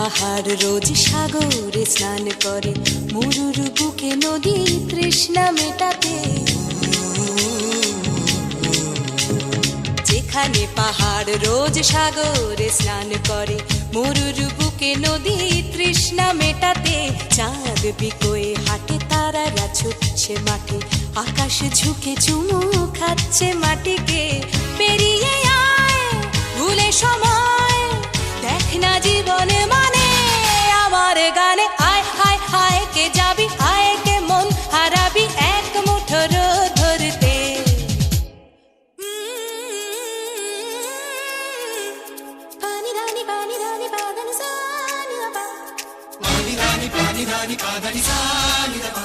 পাহাড় রোজ সাগরে স্নান করে, মরুর বুকে নদী তৃষ্ণা মেটাতে। যেখানে পাহাড় রোজ সাগরে স্নান করে, মরুর বুকে নদী তৃষ্ণা মেটাতে। চাঁদ বিকোয়ে হাটে, তারারা ছুটছে মাঠে, আকাশ ঝুঁকে চুমু খাচ্ছে মাটিকে। পেরিয়ে আয় ভুলে সময়, দেখ না জীবনে মানে আমার গানে। আয় হায় হায় কে যাবি, আয় কে মন হারাবি এক মুঠোর ধরতে। পানি রানি পানি রানি পাদানি সানি পা, পানি রানি পাদানি সানি পা।